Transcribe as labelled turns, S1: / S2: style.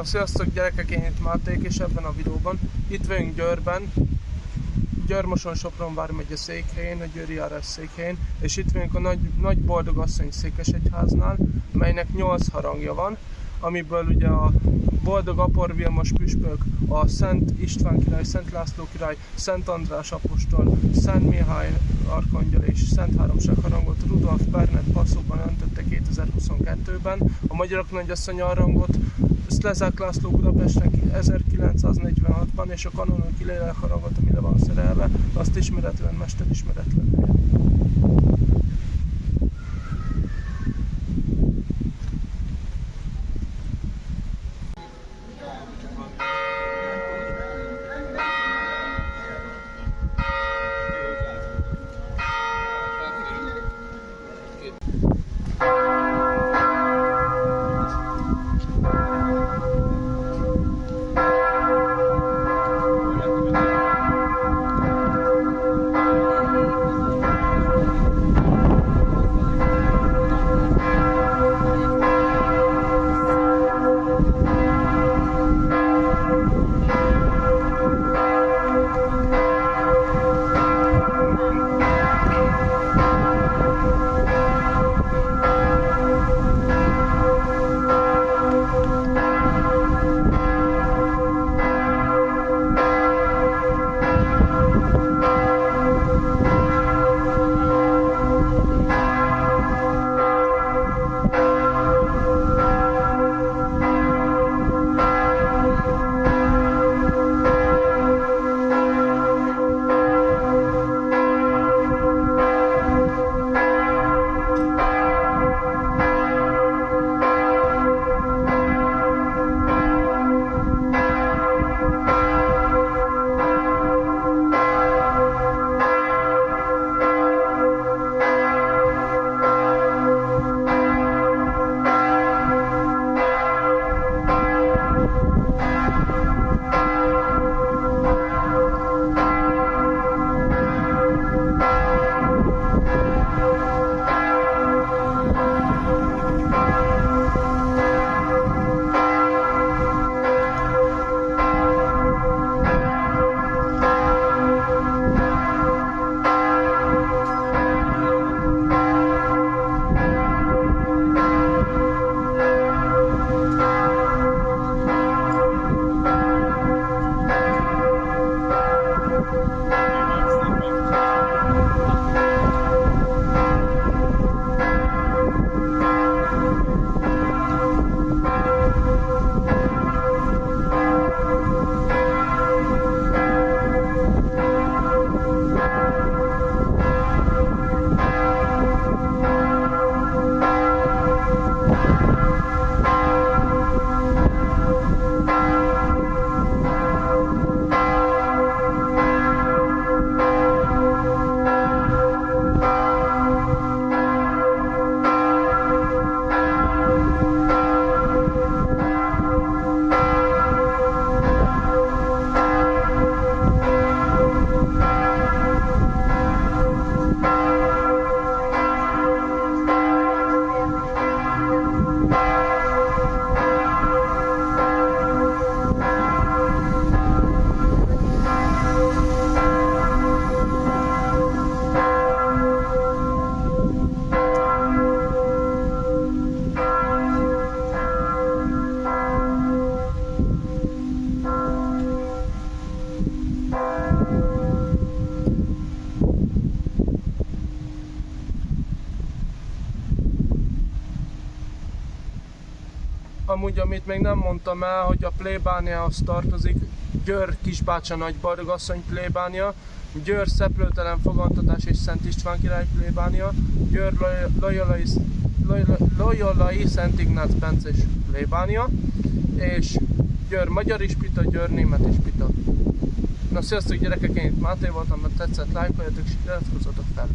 S1: Na sziasztok gyerekek, én itt Máték, és ebben a videóban itt vagyunk Győrben, Győr-Moson-Sopron vármegye székhelyén, a győri járás székhelyén, és itt vagyunk a nagy boldogasszony székesegyháznál, melynek 8 harangja van, amiből ugye a Boldog Apor Vilmos püspök, a Szent István király, Szent László király, Szent András apostol, Szent Mihály arkangyal és Szent Háromság harangot Rudolf Bernet passzóban öntötte 2022-ben, a Magyarok Nagyasszonya harangot Szlezák László Budapestnek 1946-ban, és a kanonok lélek harangot, ami le van szerelve, azt ismeretlen mester ismeretlen helyen. Amúgy, amit még nem mondtam el, hogy a plébániához tartozik Győr Kisbácsa Nagy Boldogasszony plébánia, Győr Szeplőtelen Fogantatás és Szent István király plébánia, Győr Loyolai Szent Ignác Bencés plébánia, és Győr Magyar Ispita, Győr Német Ispita. Na sziasztok gyerekek, én itt Máté voltam, mert tetszett, lájkoljatok és iratkozzatok fel!